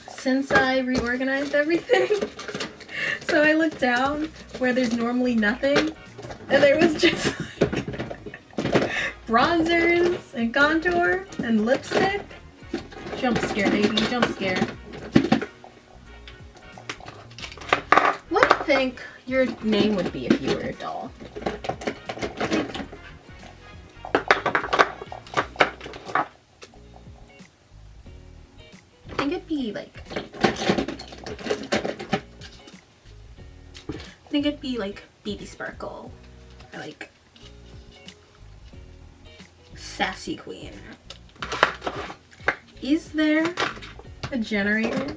Since I reorganized everything, so I looked down where there's normally nothing, and there was just like bronzers and contour and lipstick. Jump scare, baby, jump scare. What do you think your name would be if you were a doll? I think it'd be like, Baby Sparkle, or like Sassy Queen. Is there a generator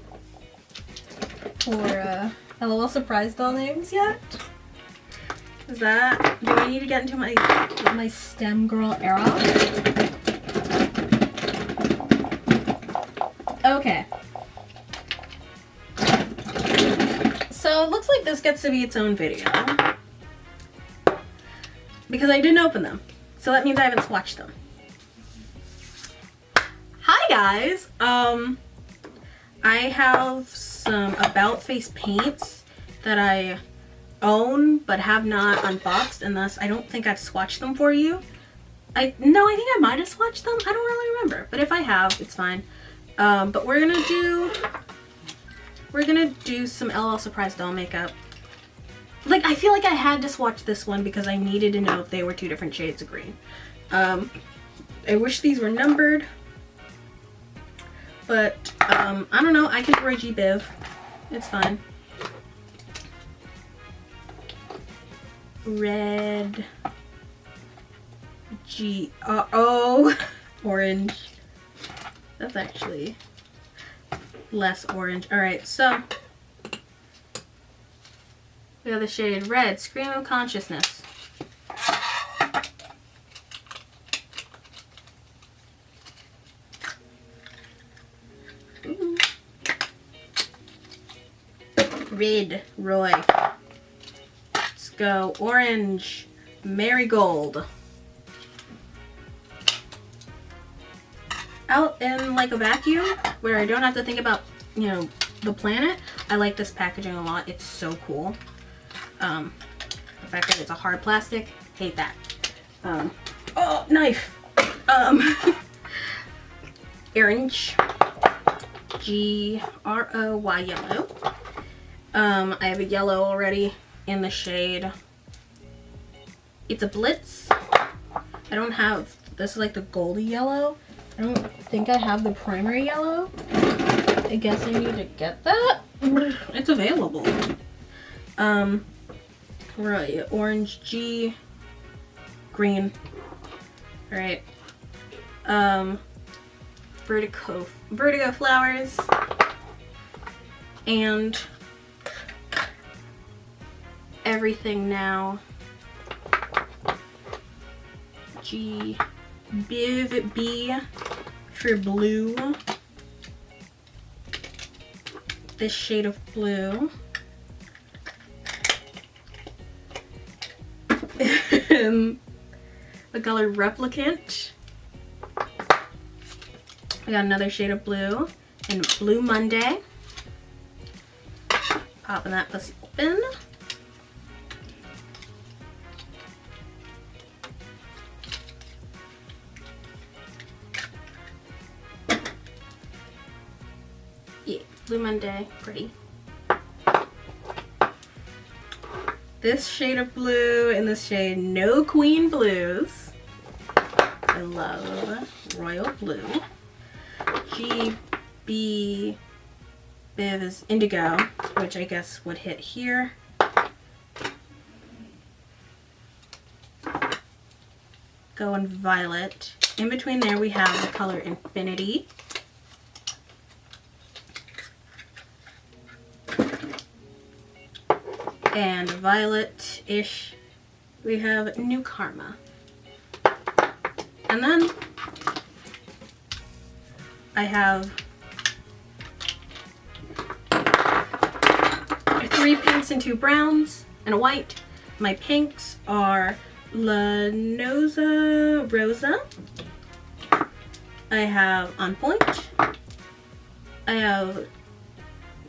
for LOL surprise doll names yet? Do I need to get into my STEM girl era? Okay. So it looks like this gets to be its own video, because I didn't open them. So that means I haven't swatched them. Hi guys! I have some About Face paints that I own but have not unboxed, and thus I don't think I've swatched them for you. I think I might have swatched them. I don't really remember, but if I have, it's fine. But we're gonna do some LOL surprise doll makeup. Like, I feel like I had to swatch this one because I needed to know if they were two different shades of green. I wish these were numbered, but I don't know. I can Roy G. Biv. It's fine. Red G O orange. That's actually less orange. Alright, so we have the shade Red, Scream of Consciousness. Ooh. Red, Roy. Let's go. Orange, Marigold. Out in like a vacuum where I don't have to think about, you know, the planet, I like this packaging a lot. It's so cool. The fact that it's a hard plastic, hate that. Oh, knife. Orange, G-R-O-Y, yellow. I have a yellow already in the shade. It's a Blitz. I don't have, this is like the goldy yellow. I don't think I have the primary yellow. I guess I need to get that. It's available. Right, orange, G, green. Alright. Vertigo flowers. And everything now. G, Biv, B for blue. This shade of blue. The color Replicant. I got another shade of blue and Blue Monday. Popping that pussy open. Yeah, Blue Monday, pretty. This shade of blue and this shade No Queen Blues. I love royal blue. GB Biv is indigo, which I guess would hit here. Going violet. In between there we have the color Infinity. And violet-ish, we have New Karma. And then I have 3 pinks and 2 browns and a white. My pinks are Lanosa Rosa. I have On Point, I have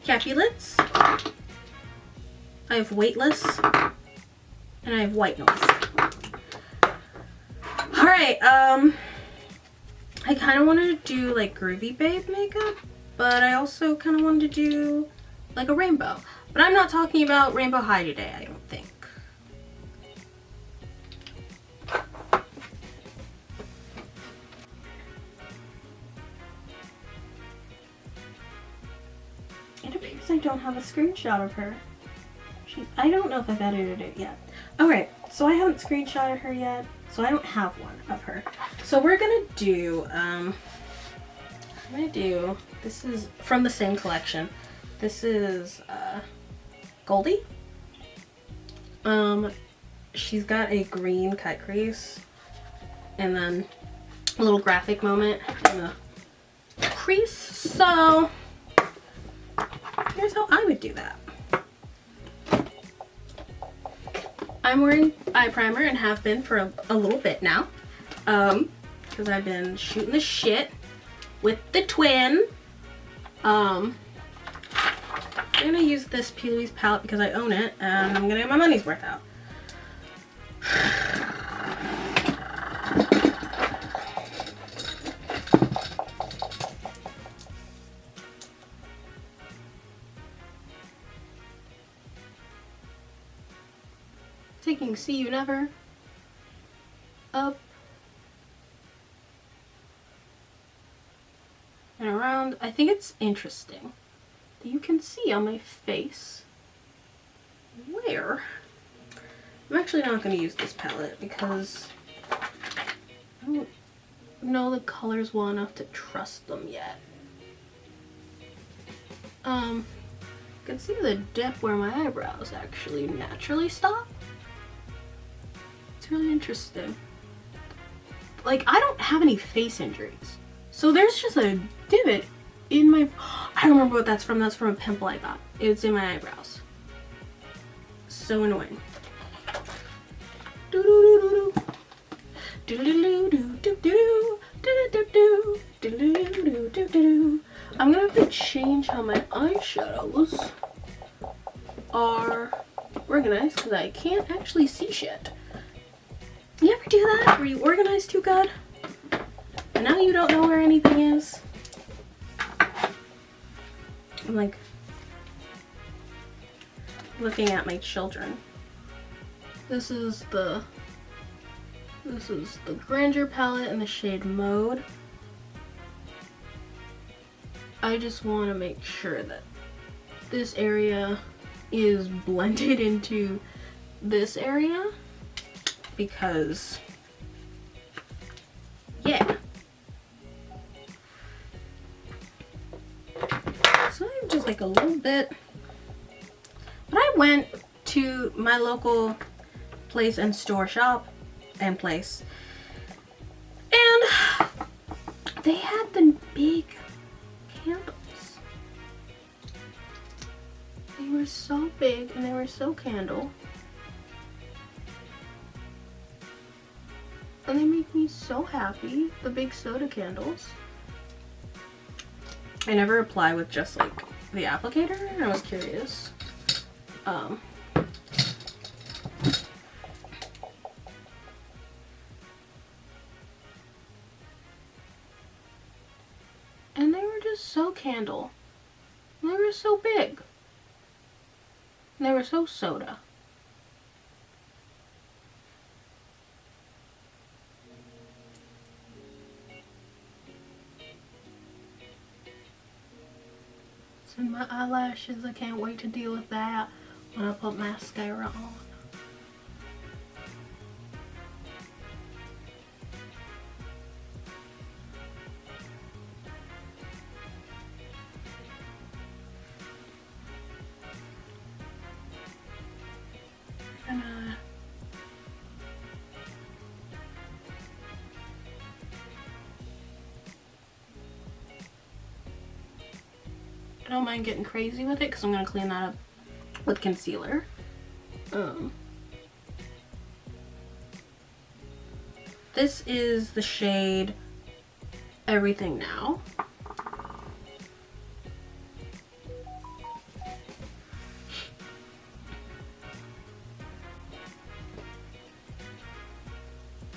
Capulets, I have Weightless, and I have White Noise. Alright, I kind of wanted to do like Groovy Babe makeup, but I also kind of wanted to do like a rainbow. But I'm not talking about Rainbow High today, I don't think. It appears I don't have a screenshot of her. I don't know if I've edited it yet. Alright, so I haven't screenshotted her yet, so I don't have one of her. So we're gonna do, this is from the same collection. This is, Goldie. She's got a green cut crease, and then a little graphic moment in the crease. So, here's how I would do that. I'm wearing eye primer and have been for a little bit now, because I've been shooting the shit with the twin. I'm gonna use this P. Louise palette because I own it and I'm gonna get my money's worth out. Taking See You Never up and around. I think it's interesting that you can see on my face where I'm actually not going to use this palette because I don't know the colors well enough to trust them yet. You can see the dip where my eyebrows actually naturally stop. It's really interesting. Like, I don't have any face injuries, so there's just a divot in my, I don't remember what that's from. That's from a pimple I got. It's in my eyebrows. So annoying. I'm gonna have to change how my eyeshadows are organized because I can't actually see shit. You ever do that where you organize too good and now you don't know where anything is? I'm like looking at my children. This is the Grandeur palette in the shade Mode. I just want to make sure that this area is blended into this area because, yeah. So I'm just like a little bit, but I went to my local place and store shop and place, and they had the big candles. They were so big and they were so candle. And they make me so happy, the big soda candles. I never apply with just like the applicator, I was curious. And they were just so candle. And they were so big. And they were so soda. And my eyelashes, I can't wait to deal with that when I put mascara on. I don't mind getting crazy with it because I'm going to clean that up with concealer. This is the shade Everything Now.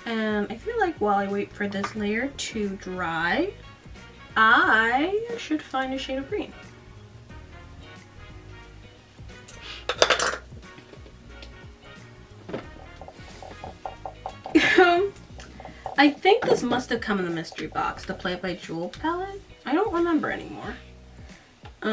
And I feel like while I wait for this layer to dry, I should find a shade of green. I think this must have come in the mystery box, the Play It by Jewel palette. I don't remember anymore. I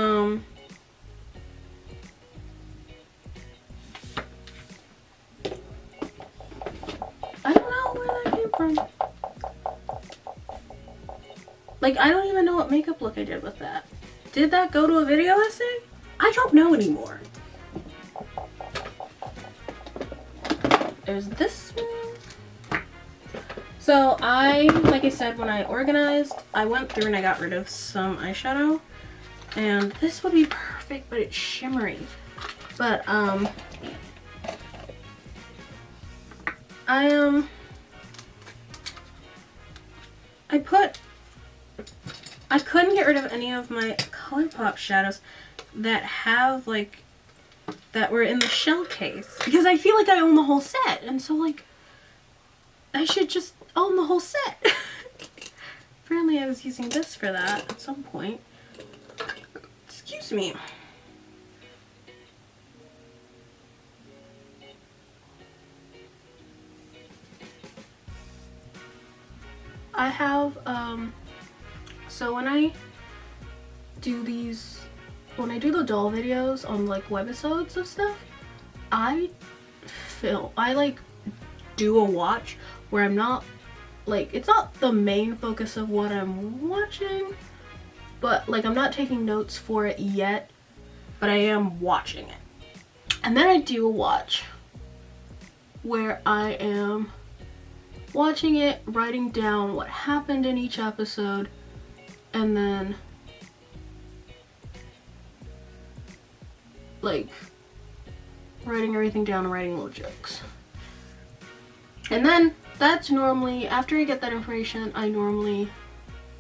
don't know where that came from. Like, I don't even know what makeup look I did with that. Did that go to a video essay? I don't know anymore. There's this one. So like I said, when I organized, I went through and I got rid of some eyeshadow. And this would be perfect, but it's shimmery. But, I couldn't get rid of any of my ColourPop shadows that have, like, that were in the shell case. Because I feel like I own the whole set. And so, like, I should just own the whole set. Apparently I was using this for that at some point. Excuse me. I have, so when I do the doll videos on like webisodes of stuff, I like do a watch where I'm not, like, it's not the main focus of what I'm watching, but like I'm not taking notes for it yet, but I am watching it. And then I do a watch where I am watching it, writing down what happened in each episode, and then like writing everything down and writing little jokes. And then that's normally, after I get that information, I normally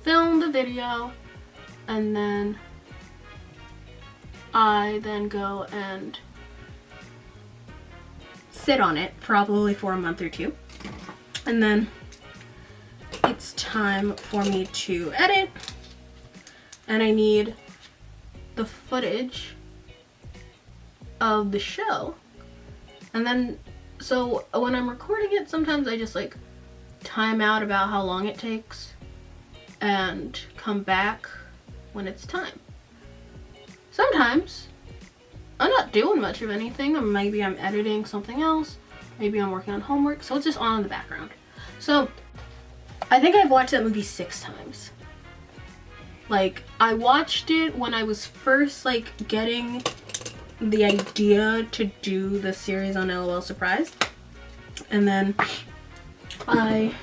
film the video, and then I then go and sit on it probably for a month or two. And then it's time for me to edit, and I need the footage of the show. And then, so when I'm recording it, sometimes I just like time out about how long it takes and come back when it's time. Sometimes I'm not doing much of anything, or maybe I'm editing something else, maybe I'm working on homework, so it's just on in the background. So I think I've watched that movie 6 times. Like, I watched it when I was first like getting the idea to do the series on LOL Surprise, and then I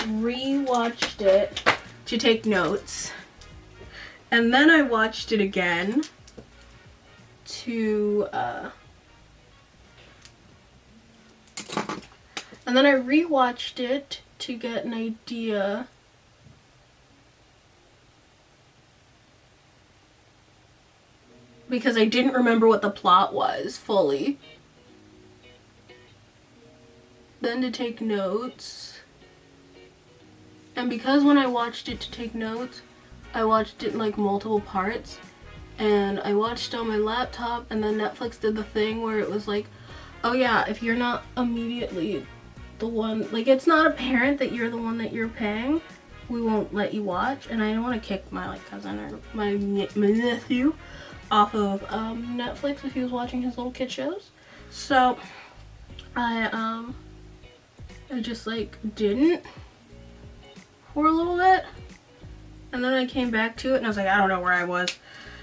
re-watched it to take notes, and then I watched it again to and then I re-watched it to get an idea because I didn't remember what the plot was fully. Then to take notes. And because when I watched it to take notes, I watched it in like multiple parts. And I watched it on my laptop, and then Netflix did the thing where it was like, oh yeah, if you're not immediately the one, like it's not apparent that you're the one that you're paying, we won't let you watch. And I don't want to kick my like cousin or my nephew off of Netflix if he was watching his little kid shows. So I just like didn't for a little bit, and then I came back to it and I was like, I don't know where I was.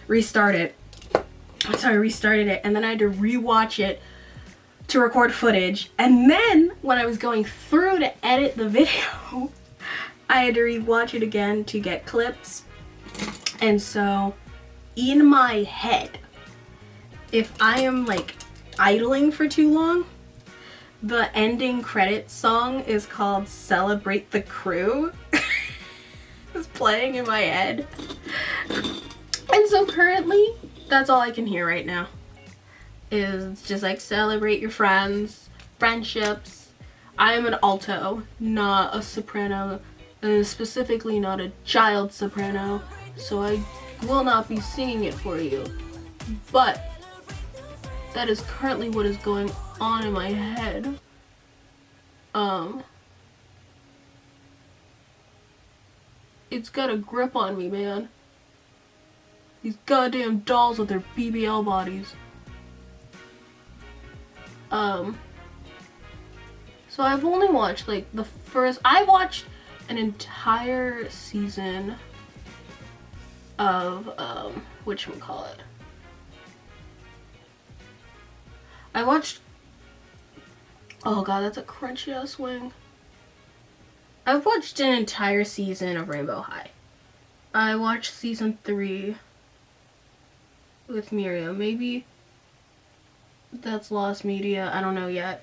Restart it. So I restarted it, and then I had to rewatch it to record footage, and then when I was going through to edit the video, I had to rewatch it again to get clips. And so in my head, if I am like idling for too long, the ending credits song is called Celebrate the Crew. It's playing in my head. And so currently, that's all I can hear right now. Is just like celebrate your friends, friendships. I am an alto, not a soprano, and specifically not a child soprano, so I will not be singing it for you. But that is currently what is going on in my head. It's got a grip on me, man. These goddamn dolls with their BBL bodies. So I've only watched like the first, I watched an entire season of, whatchamacallit. I watched, oh god, that's a crunchy ass wing. I've watched an entire season of Rainbow High. I watched season 3 with Miriam. Maybe that's lost media. I don't know yet.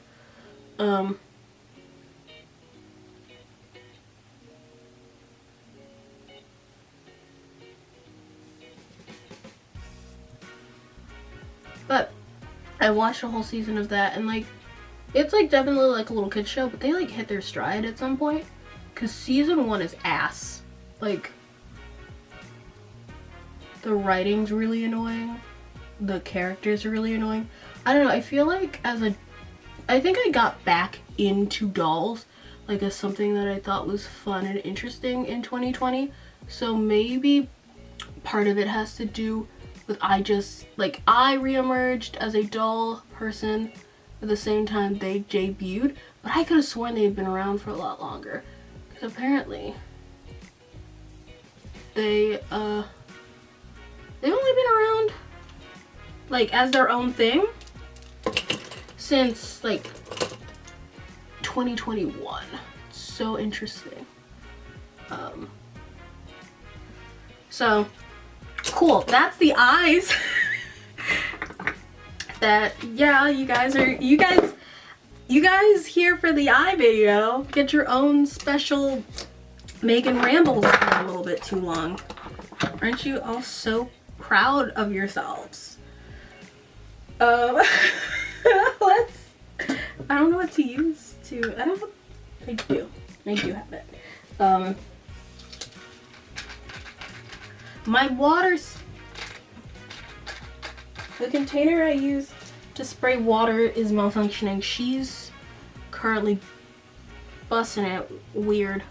But I watched a whole season of that, and like, it's like definitely like a little kid show, but they like hit their stride at some point. Cause season 1 is ass. Like, the writing's really annoying. The characters are really annoying. I don't know, I feel like I think I got back into dolls, like as something that I thought was fun and interesting in 2020. So maybe part of it has to do with I reemerged as a doll person at the same time they debuted, but I could have sworn they had been around for a lot longer. Because apparently they've only been around like as their own thing since like 2021. It's so interesting. So cool, that's the eyes. That, yeah, you guys here for the eye video. Get your own special Megan rambles for a little bit too long. Aren't you all so proud of yourselves? I don't know what to use to, I do have it. My water's, the container I use to spray water is malfunctioning. She's currently busting it weird.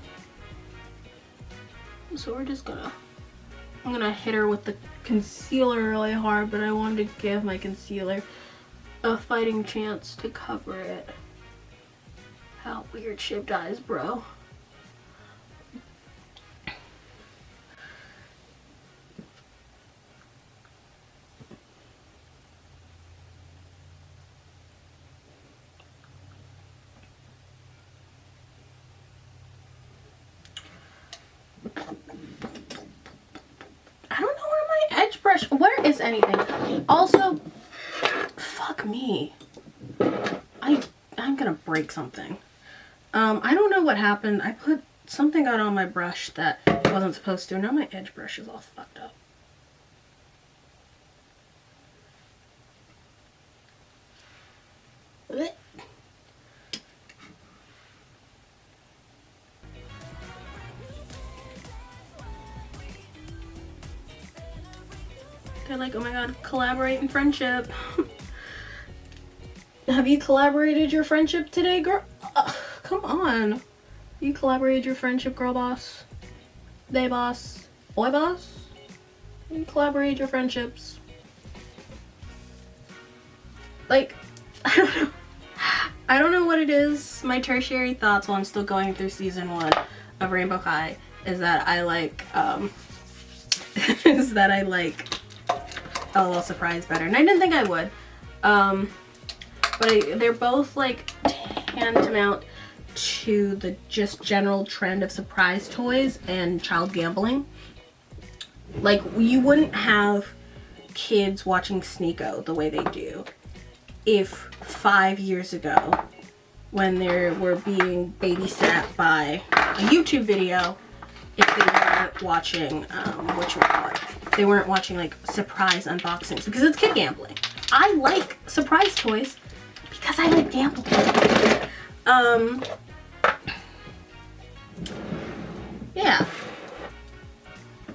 So we're just I'm gonna hit her with the concealer really hard, but I wanted to give my concealer a fighting chance to cover it. How weird shaped eyes, bro. Where is anything? Also, fuck me. I'm gonna break something. I don't know what happened. I put something out on my brush that wasn't supposed to. Now my edge brush is all fucked up. They're like, oh my god, collaborate in friendship. Have you collaborated your friendship today, girl? Come on. You collaborated your friendship, girl boss? They boss? Boy boss? You collaborated your friendships. Like, I don't know. I don't know what it is. My tertiary thoughts while I'm still going through season 1 of Rainbow High is that I like, a little surprise better, and I didn't think I would, but they're both like tantamount to the just general trend of surprise toys and child gambling. Like, you wouldn't have kids watching Sneako the way they do if 5 years ago, when they were being babysat by a YouTube video, if they weren't watching they weren't watching like surprise unboxings, because it's kid gambling. I like surprise toys because I like gambling. Yeah.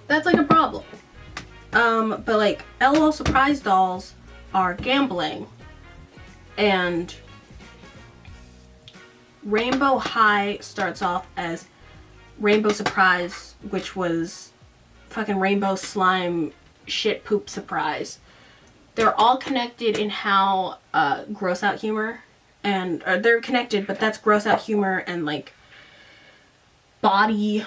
That's like a problem. But like LOL surprise dolls are gambling, and Rainbow High starts off as Rainbow Surprise, which was fucking Rainbow Slime shit poop surprise. They're all connected in how gross out humor, and they're connected, but that's gross out humor and like body,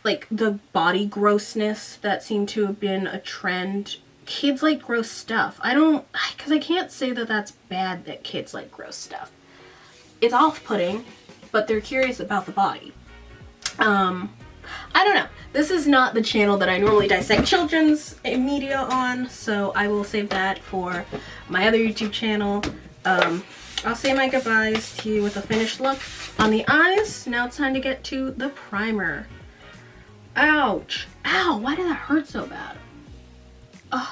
like the body grossness that seemed to have been a trend. Kids like gross stuff. Because I can't say that that's bad that kids like gross stuff. It's off-putting, but they're curious about the body. I don't know. This is not the channel that I normally dissect children's media on, so I will save that for my other YouTube channel. I'll say my goodbyes to you with a finished look on the eyes. Now it's time to get to the primer. Ouch. Ow, why did that hurt so bad? Ugh.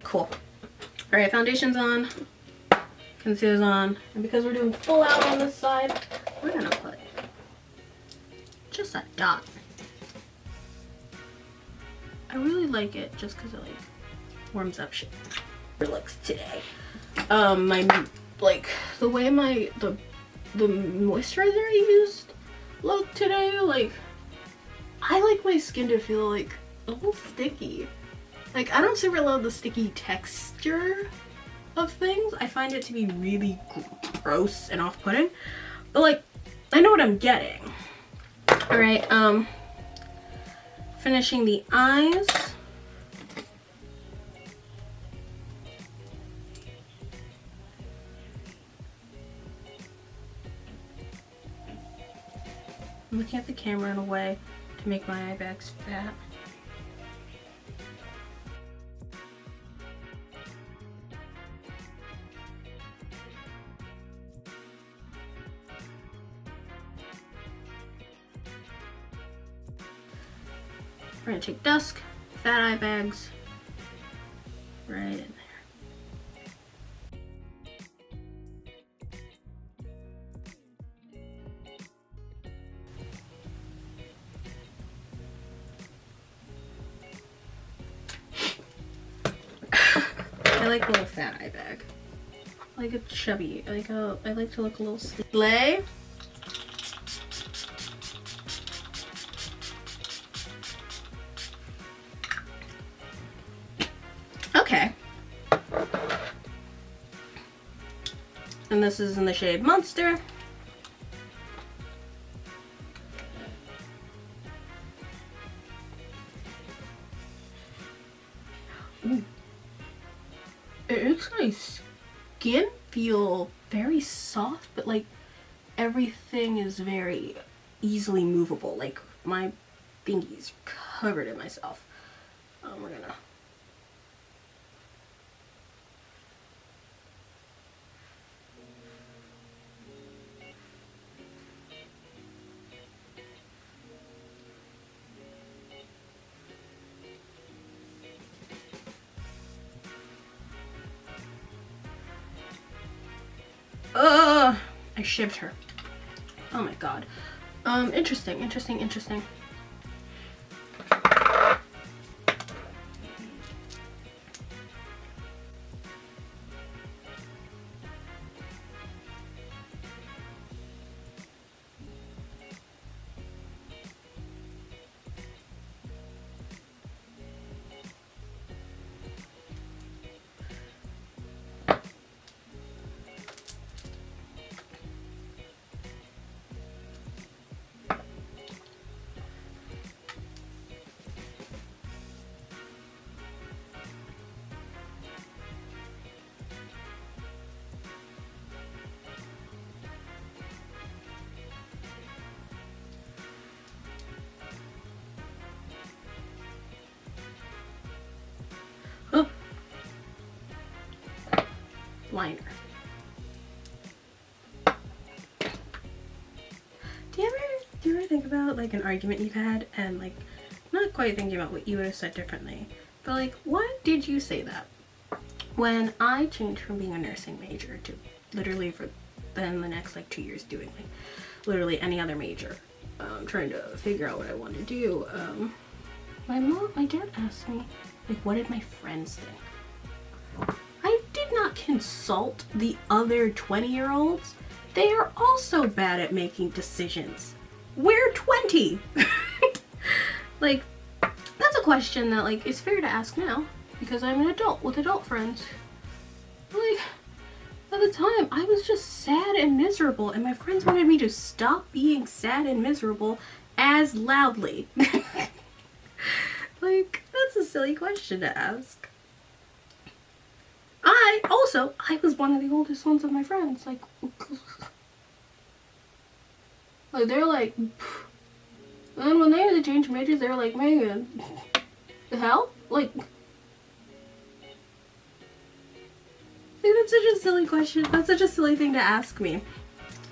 Cool. Alright, foundation's on, concealer's on, and because we're doing full out on this side, we're gonna put just a dot. I really like it just because it like warms up shit. It looks today. My like the way the moisturizer I used looked today, like I like my skin to feel like a little sticky. Like, I don't super love the sticky texture of things. I find it to be really gross and off-putting. But, like, I know what I'm getting. Alright, finishing the eyes. I'm looking at the camera in a way to make my eye bags fat. We're gonna take dusk, fat eye bags, right in there. I like a little fat eye bag. I like a chubby. I like to look a little sleek. Okay. And this is in the shade Monster. Ooh. It makes my skin feel very soft, but like everything is very easily movable. Like my thingy's covered in myself. We're gonna. I shivved her. Oh my god. Interesting. Oh. Liner. Do you ever think about like an argument you've had and like not quite thinking about what you would have said differently, but like what did you say that? When I changed from being a nursing major to literally for then the next like 2 years doing like literally any other major, trying to figure out what I want to do, my dad asked me like what did my friends think? I did not consult the other 20-year-olds. They are also bad at making decisions. We're 20. Like, that's a question that like is fair to ask now because I'm an adult with adult friends. Like, at the time, I was just sad and miserable, and my friends wanted me to stop being sad and miserable as loudly. Like, that's a silly question to ask. I was one of the oldest ones of my friends. Like they're like, and then when they had to change majors, they were like, Megan, the hell? Like, that's such a silly question. That's such a silly thing to ask me.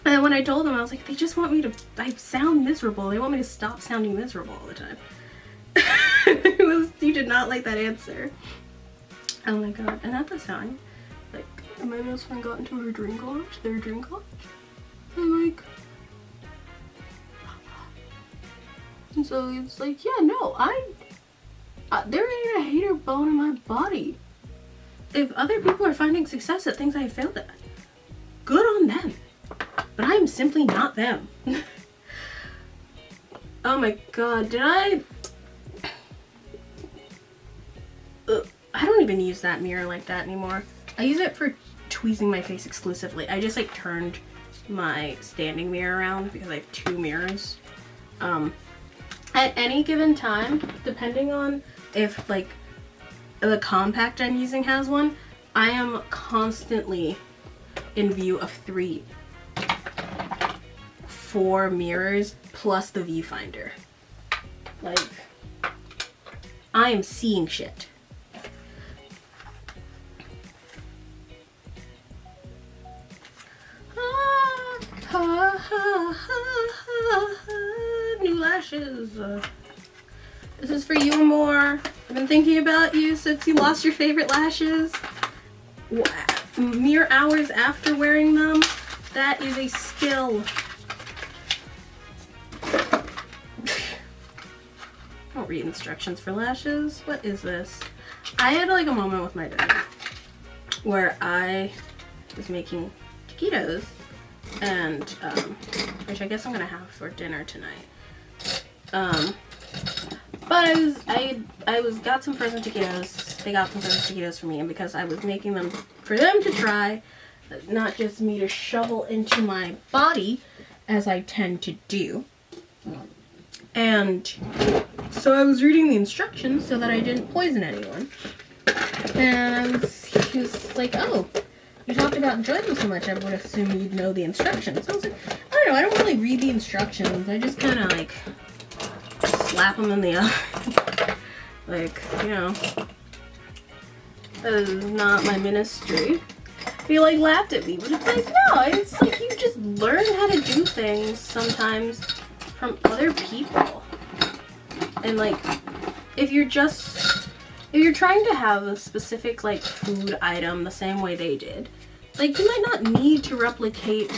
And when I told them, I was like, they just want me to, I sound miserable. They want me to stop sounding miserable all the time. You did not like that answer. Oh my god. And at the time, like, my best friend got into their dream college. And like, and so it's like, yeah, no, there ain't a hater bone in my body. If other people are finding success at things I failed at, good on them. But I am simply not them. Oh my god, did I don't even use that mirror like that anymore. I use it for tweezing my face exclusively. I just like turned my standing mirror around because I have 2 mirrors. At any given time, depending on if like the compact I'm using has one, I am constantly in view of 4 mirrors plus the viewfinder. Like, I am seeing shit. New lashes. This is for you, Amore. I've been thinking about you since you lost your favorite lashes. Mere hours after wearing them. That is a skill. Don't read instructions for lashes. What is this? I had like a moment with my dad where I was making taquitos, and which I guess I'm gonna have for dinner tonight. But I got some frozen taquitos. They got some frozen taquitos for me, and because I was making them for them to try, not just me to shovel into my body, as I tend to do. And so I was reading the instructions so that I didn't poison anyone. And he was like, oh, you talked about enjoying them so much, I would assume you'd know the instructions. I was like, I don't know, I don't really read the instructions. I just kind of like slap them in the eye. Like, you know, that is not my ministry. He like laughed at me, but it's like, no, it's like you just learn how to do things sometimes from other people. And like, if you're trying to have a specific like food item the same way they did, like you might not need to replicate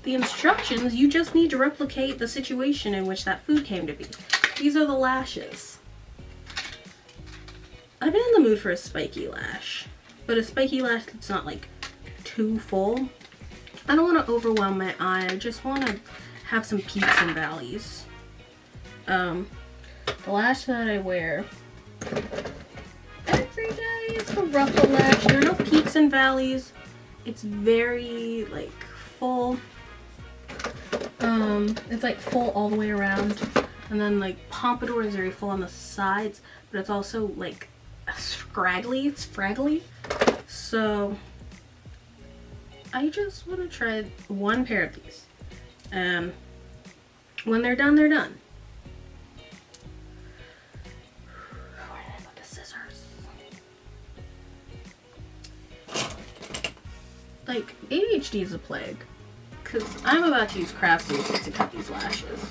the instructions, you just need to replicate the situation in which that food came to be. These are the lashes. I've been in the mood for a spiky lash, but a spiky lash that's not like too full. I don't want to overwhelm my eye, I just want to have some peaks and valleys. The lash that I wear every day is the ruffle lash. There are no peaks and valleys. It's very like full. It's like full all the way around, and then like pompadour is very full on the sides, but it's also like scraggly. It's fraggly. So I just want to try one pair of these, and when they're done, they're done. Where did I put the scissors? Like, ADHD is a plague, because I'm about to use craft scissors to cut these lashes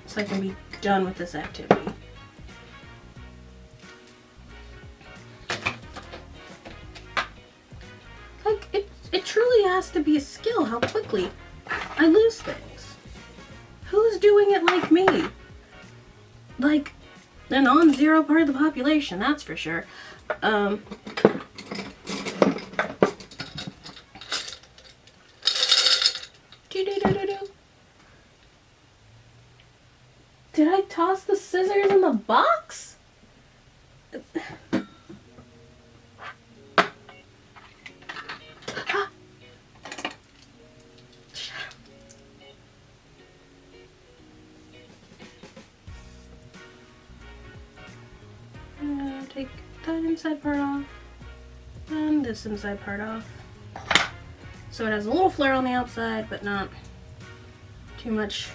so I can be done with this activity. Like, it truly has to be a skill how quickly I lose things. Who's doing it like me? Like, a non-zero part of the population, that's for sure. Did I toss the scissors in the box? Take that inside part off and this inside part off. So it has a little flare on the outside, but not too much.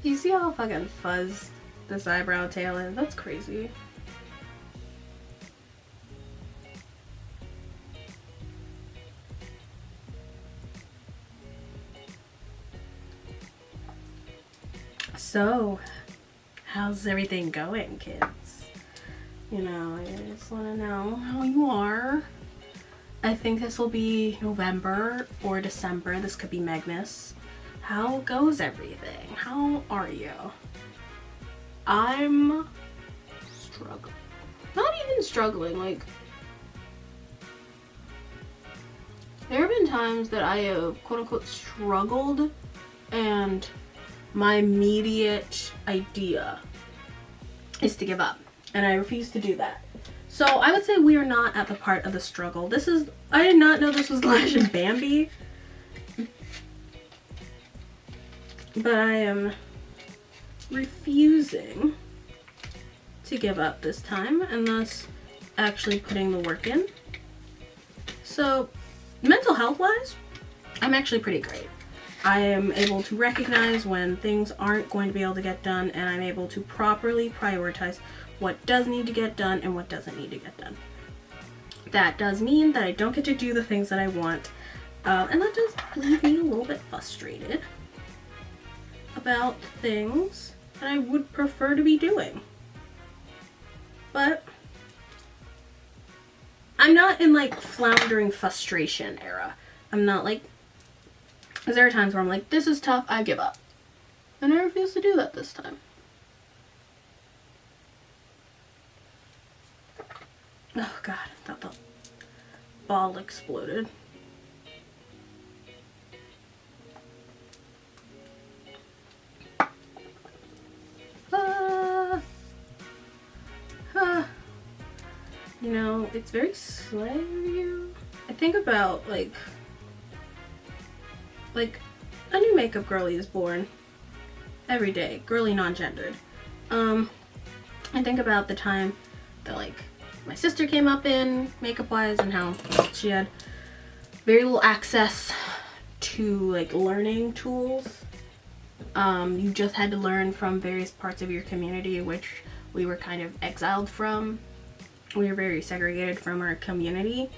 You see how fucking fuzzed this eyebrow tail is? That's crazy. So, how's everything going, kids? You know, I just want to know how you are. I think this will be November or December. This could be Magnus. How goes everything? How are you? I'm struggling. Not even struggling, like, there have been times that I have quote-unquote struggled, and my immediate idea is to give up, and I refuse to do that. So I would say we are not at the part of the struggle. This is, I did not know this was Lash and Bambi, but I am refusing to give up this time, and thus actually putting the work in. So mental health wise, I'm actually pretty great. I am able to recognize when things aren't going to be able to get done, and I'm able to properly prioritize what does need to get done and what doesn't need to get done. That does mean that I don't get to do the things that I want, and that does leave me a little bit frustrated about things that I would prefer to be doing. But I'm not in like floundering frustration era. I'm not like, because there are times where I'm like, this is tough, I give up. And I refuse to do that this time. Oh god, I thought the ball exploded. You know, it's very slow here. I think about like a new makeup girly is born every day, girly non-gendered. I think about the time that like my sister came up in makeup wise and how she had very little access to like learning tools. You just had to learn from various parts of your community, which we were kind of exiled from. We were very segregated from our community.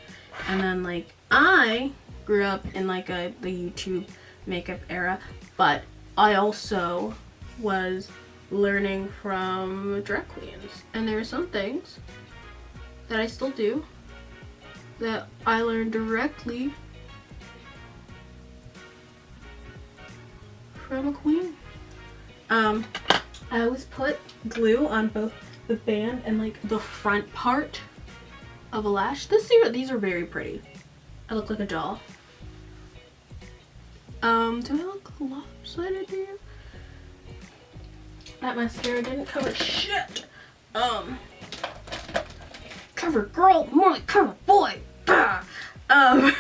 And then like I grew up in like the YouTube makeup era, but I also was learning from drag queens. And there are some things that I still do that I learned directly from a queen. I always put glue on both the band and like the front part of a lash. These are very pretty. I look like a doll. Do I look lopsided here? That mascara didn't cover shit. Cover girl, more like cover boy. Bah! But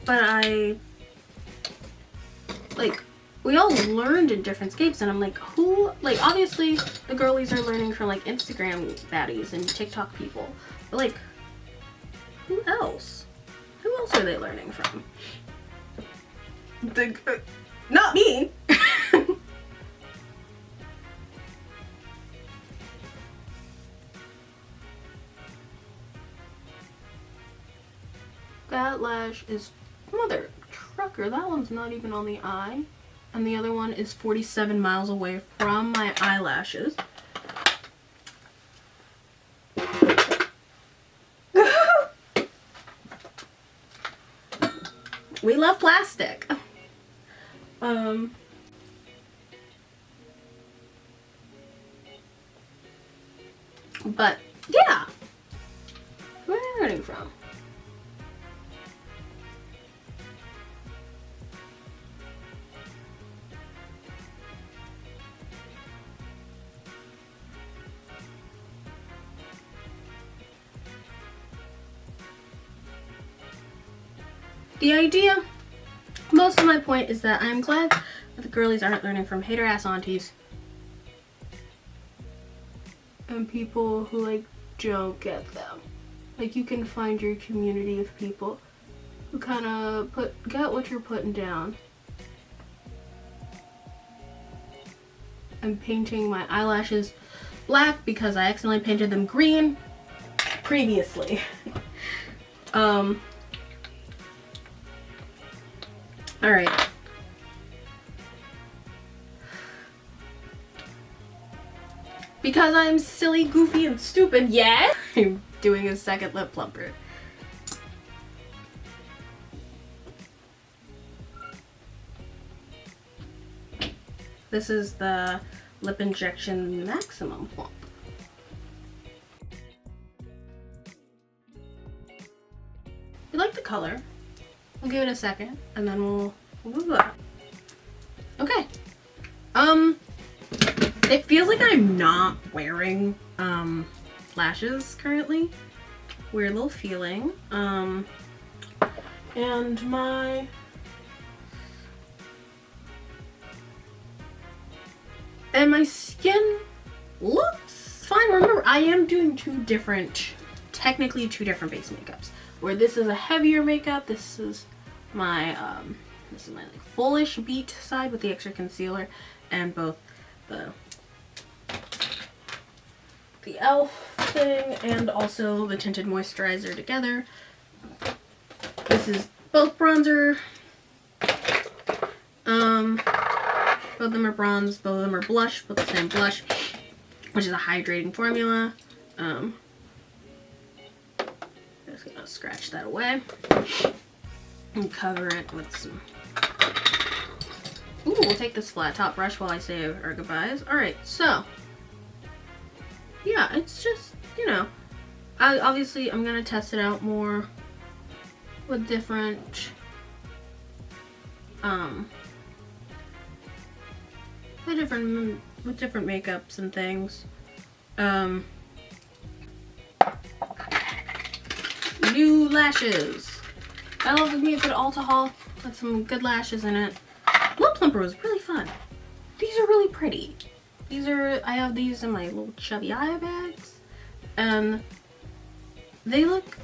I like, we all learned in different scapes, and I'm like, who, like, obviously the girlies are learning from like Instagram baddies and TikTok people, but like, who else are they learning from? Not me. That lash is mother trucker. That one's not even on the eye. And the other one is 47 miles away from my eyelashes. We love plastic. But yeah. Where are you learning from? The idea, most of my point is that I'm glad that the girlies aren't learning from hater ass aunties and people who like don't get them. Like, you can find your community of people who kind of get what you're putting down. I'm painting my eyelashes black because I accidentally painted them green previously. Alright. Because I'm silly, goofy, and stupid, yeah, I'm doing a second lip plumper. This is the Lip Injection Maximum Plump. You like the color? We'll give it a second, and then we'll move on. Okay. It feels like I'm not wearing lashes currently. Weird little feeling. And my skin looks fine. Remember, I am doing technically two different base makeups. Where this is a heavier makeup. This is my like fullish beat side with the extra concealer, and both the e.l.f. thing and also the tinted moisturizer together. This is both bronzer. Both of them are bronze, both of them are blush, both the same blush, which is a hydrating formula. Just gonna scratch that away and cover it with some. Ooh, we'll take this flat top brush while I say our goodbyes. Alright, so yeah, it's just, you know, obviously I'm gonna test it out more with different with different makeups and things. New lashes. I love me a good Ulta haul with some good lashes in it. Lip plumper was really fun. These are really pretty. I have these in my little chubby eye bags, and they look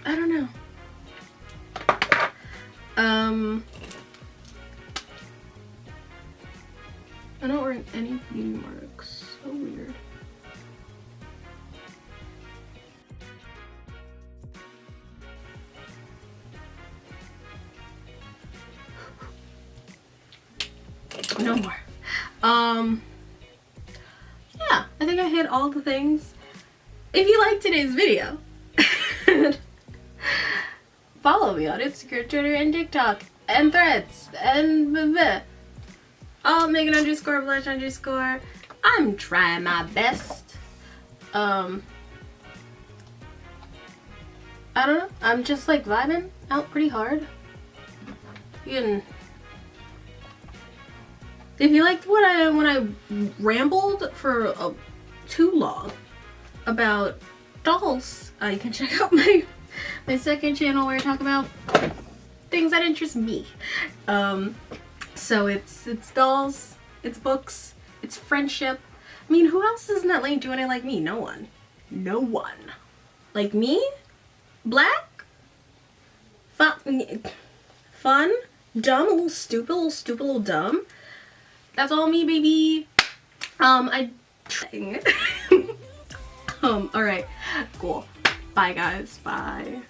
I don't know. I'm not wearing any beauty marks. So weird. No more. Yeah, I think I hit all the things. If you liked today's video, follow me on Instagram, Twitter, and TikTok, and Threads, and all Megan _ blush _ I'm trying my best. I don't know. I'm just like vibing out pretty hard. You can, if you liked when I rambled for too long about dolls, you can check out my second channel where I talk about things that interest me. So it's dolls, it's books, it's friendship. I mean, who else is in that lane doing it like me? No one. No one. Like me? Black? Fun? Dumb? A little stupid, a little dumb? That's all me, baby. Alright. Cool. Bye, guys. Bye.